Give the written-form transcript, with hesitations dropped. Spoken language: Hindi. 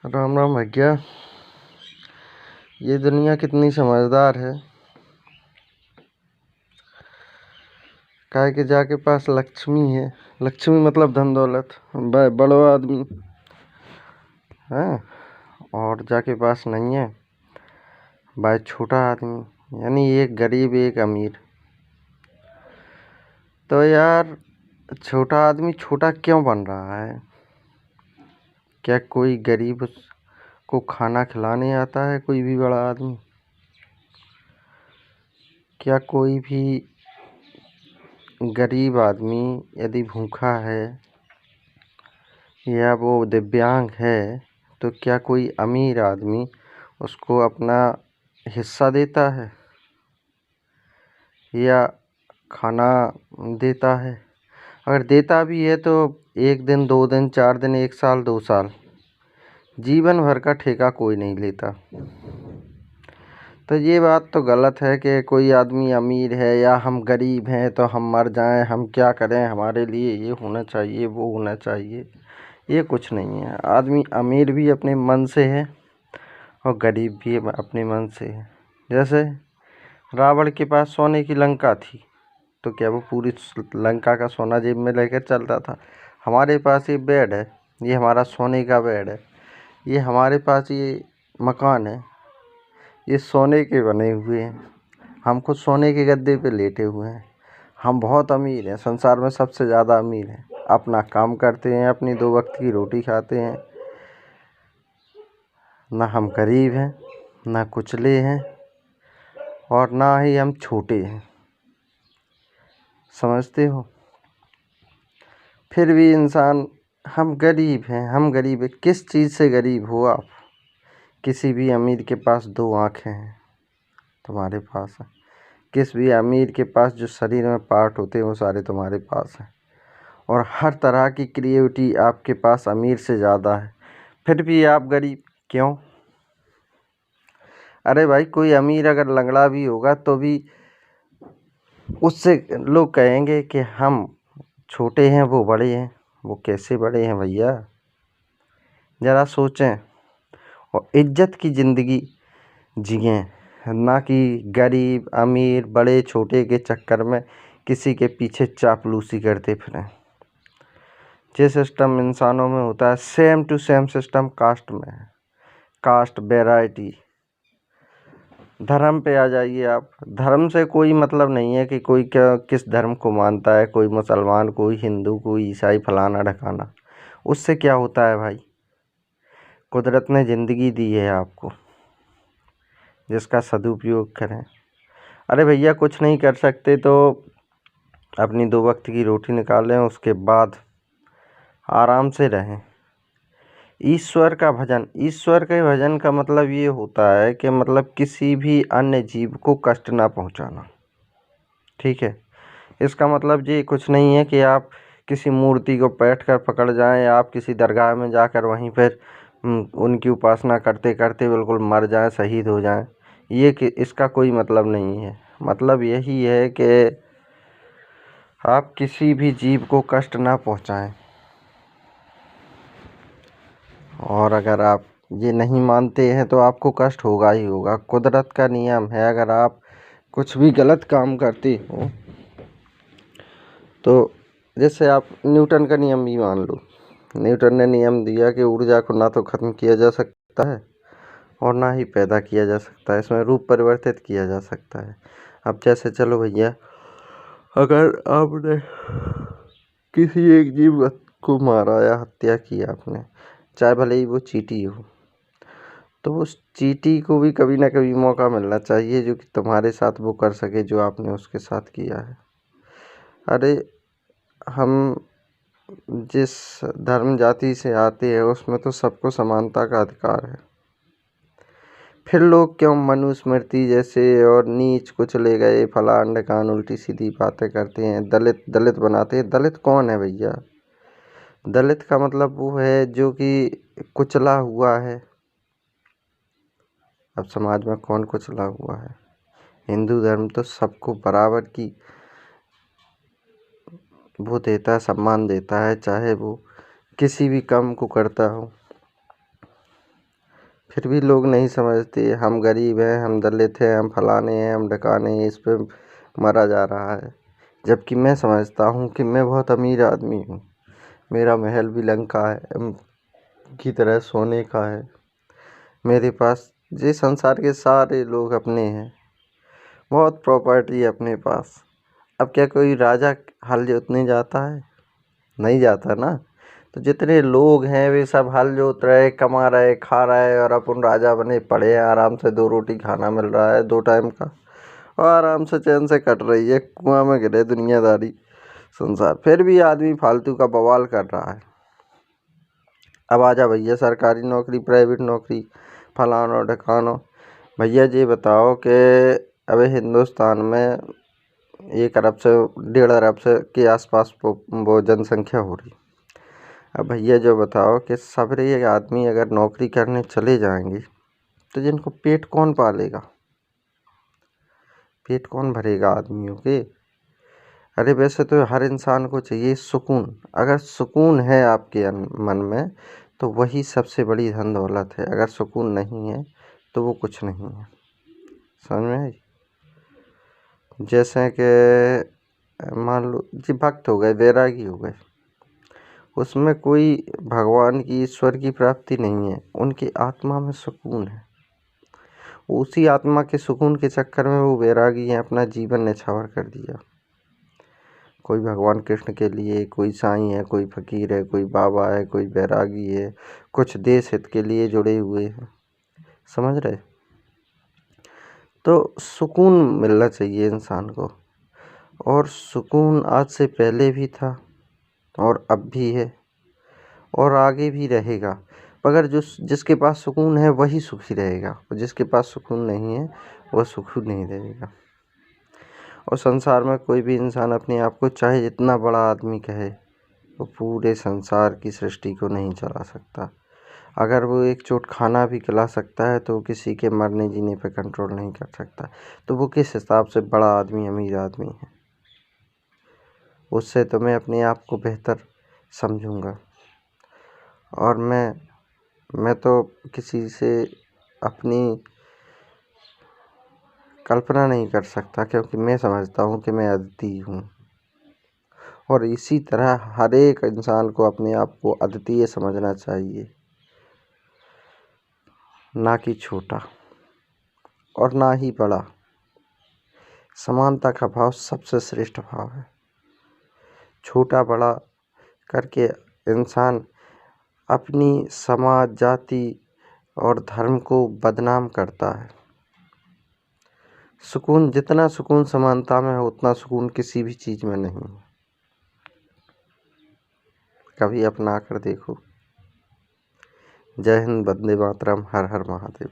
राम राम भैया। ये दुनिया कितनी समझदार है। काहे के जाके पास लक्ष्मी है। लक्ष्मी मतलब धन दौलत, बड़ो आदमी है। और जाके पास नहीं है भाई छोटा आदमी, यानी एक गरीब एक अमीर। तो यार छोटा आदमी छोटा क्यों बन रहा है? क्या कोई गरीब को खाना खिलाने आता है? कोई भी बड़ा आदमी? क्या कोई भी गरीब आदमी यदि भूखा है या वो दिव्यांग है तो क्या कोई अमीर आदमी उसको अपना हिस्सा देता है या खाना देता है? अगर देता भी है तो 1 दिन 2 दिन 4 दिन 1 साल 2 साल, जीवन भर का ठेका कोई नहीं लेता। तो ये बात तो गलत है कि कोई आदमी अमीर है या हम गरीब हैं तो हम मर जाएं, हम क्या करें, हमारे लिए ये होना चाहिए वो होना चाहिए। ये कुछ नहीं है। आदमी अमीर भी अपने मन से है और गरीब भी अपने मन से है। जैसे रावण के पास सोने की लंका थी तो क्या वो पूरी लंका का सोना जेब में लेकर चलता था? हमारे पास ये बेड है, ये हमारा सोने का बेड है। ये हमारे पास ये मकान है, ये सोने के बने हुए हैं। हम खुद सोने के गद्दे पे लेटे हुए हैं। हम बहुत अमीर हैं, संसार में सबसे ज़्यादा अमीर हैं। अपना काम करते हैं, अपनी 2 वक्त की रोटी खाते हैं। ना हम गरीब हैं, ना कुचले हैं और ना ही हम छोटे हैं। समझते हो? फिर भी इंसान, हम गरीब हैं, हम गरीब हैं। किस चीज़ से गरीब हो आप? किसी भी अमीर के पास 2 आँखें हैं, तुम्हारे पास है। किस भी अमीर के पास जो शरीर में पार्ट होते हैं वो सारे तुम्हारे पास हैं। और हर तरह की क्रिएटिविटी आपके पास अमीर से ज़्यादा है, फिर भी आप गरीब क्यों? अरे भाई कोई अमीर अगर लंगड़ा भी होगा तो भी उससे लोग कहेंगे कि हम छोटे हैं वो बड़े हैं। वो कैसे बड़े हैं भैया? ज़रा सोचें और इज्जत की ज़िंदगी जिएं, ना कि गरीब अमीर बड़े छोटे के चक्कर में किसी के पीछे चापलूसी करते फिरें। ये सिस्टम इंसानों में होता है, same to same system caste में है। Caste, variety. धर्म पे आ जाइए आप। धर्म से कोई मतलब नहीं है कि कोई क्या किस धर्म को मानता है, कोई मुसलमान, कोई हिंदू, कोई ईसाई, फलाना ढकाना। उससे क्या होता है भाई? कुदरत ने ज़िंदगी दी है आपको, जिसका सदुपयोग करें। अरे भैया कुछ नहीं कर सकते तो अपनी 2 वक्त की रोटी निकालें, उसके बाद आराम से रहें। ईश्वर का भजन, ईश्वर के भजन का मतलब ये होता है कि मतलब किसी भी अन्य जीव को कष्ट ना पहुंचाना। ठीक है? इसका मतलब ये कुछ नहीं है कि आप किसी मूर्ति को बैठ कर पकड़ जाएं या आप किसी दरगाह में जाकर वहीं पर उनकी उपासना करते करते बिल्कुल मर जाएं, शहीद हो जाएं। ये कि इसका कोई मतलब नहीं है। मतलब यही है कि आप किसी भी जीव को कष्ट ना पहुंचाएं। और अगर आप ये नहीं मानते हैं तो आपको कष्ट होगा ही होगा। कुदरत का नियम है, अगर आप कुछ भी गलत काम करते हो तो जैसे आप न्यूटन का नियम भी मान लो। न्यूटन ने नियम दिया कि ऊर्जा को ना तो ख़त्म किया जा सकता है और ना ही पैदा किया जा सकता है, इसमें रूप परिवर्तित किया जा सकता है। अब जैसे चलो भैया, अगर आपने किसी एक जीव को मारा या हत्या की आपने, चाहे भले ही वो चींटी हो, तो उस चींटी को भी कभी ना कभी मौका मिलना चाहिए जो कि तुम्हारे साथ वो कर सके जो आपने उसके साथ किया है। अरे हम जिस धर्म जाति से आते हैं उसमें तो सबको समानता का अधिकार है। फिर लोग क्यों मनुस्मृति जैसे और नीच कुचले गए फलान ढकान उल्टी सीधी बातें करते हैं, दलित दलित बनाते हैं? दलित कौन है भैया? दलित का मतलब वो है जो कि कुचला हुआ है। अब समाज में कौन कुचला हुआ है? हिंदू धर्म तो सबको बराबर की वो देता है, सम्मान देता है, चाहे वो किसी भी काम को करता हो। फिर भी लोग नहीं समझते, हम गरीब हैं, हम दलित हैं, हम फलाने हैं, हम ढकाने हैं, इस पे मरा जा रहा है। जबकि मैं समझता हूँ कि मैं बहुत अमीर आदमी हूँ, मेरा महल भी लंका है की तरह सोने का है, मेरे पास ये संसार के सारे लोग अपने हैं, बहुत प्रॉपर्टी है अपने पास। अब क्या कोई राजा हल जोतने जाता है? नहीं जाता ना। तो जितने लोग हैं वे सब हल जोत रहे, कमा रहे, खा रहे, और अपन राजा बने पड़े हैं, आराम से 2 रोटी खाना मिल रहा है 2 टाइम का, और आराम से चैन से कट रही है, कुआं में गिरे दुनियादारी संसार। फिर भी आदमी फालतू का बवाल कर रहा है। अब आजा भैया, सरकारी नौकरी, प्राइवेट नौकरी, फलानो ढकानो। भैया जी बताओ कि अभी हिंदुस्तान में 1 अरब से 1.5 अरब से के आसपास वो जनसंख्या हो रही। अब भैया जो बताओ कि सबरे आदमी अगर नौकरी करने चले जाएंगे तो जिनको पेट कौन पालेगा? पेट कौन भरेगा आदमियों के? अरे वैसे तो हर इंसान को चाहिए सुकून। अगर सुकून है आपके मन में तो वही सबसे बड़ी धन दौलत है। अगर सुकून नहीं है तो वो कुछ नहीं है। समझ में आई? जैसे कि मान लो जी भक्त हो गए, वैरागी हो गए, उसमें कोई भगवान की, ईश्वर की प्राप्ति नहीं है, उनकी आत्मा में सुकून है। उसी आत्मा के सुकून के चक्कर में वो वैरागी हैं, अपना जीवन न्यौछावर कर दिया। कोई भगवान कृष्ण के लिए, कोई साईं है, कोई फकीर है, कोई बाबा है, कोई बैरागी है, कुछ देश हित के लिए जुड़े हुए हैं। समझ रहे? तो सुकून मिलना चाहिए इंसान को, और सुकून आज से पहले भी था और अब भी है और आगे भी रहेगा। मगर जिसके पास सुकून है वही सुखी रहेगा, और जिसके पास सुकून नहीं है वह सुखी नहीं रहेगा। और संसार में कोई भी इंसान अपने आप को चाहे जितना बड़ा आदमी कहे, वो पूरे संसार की सृष्टि को नहीं चला सकता। अगर वो एक चोट खाना भी खिला सकता है तो वो किसी के मरने जीने पे कंट्रोल नहीं कर सकता। तो वो किस हिसाब से बड़ा आदमी, अमीर आदमी है? उससे तो मैं अपने आप को बेहतर समझूंगा। और मैं तो किसी से अपनी कल्पना नहीं कर सकता, क्योंकि मैं समझता हूँ कि मैं अद्वितीय हूँ। और इसी तरह हर एक इंसान को अपने आप को अद्वितीय समझना चाहिए, ना कि छोटा और ना ही बड़ा। समानता का भाव सबसे श्रेष्ठ भाव है। छोटा बड़ा करके इंसान अपनी समाज, जाति और धर्म को बदनाम करता है। जितना सुकून समानता में है, उतना सुकून किसी भी चीज़ में नहीं है। कभी अपना कर देखो। जय हिंद, वंदे मातरम, हर हर महादेव।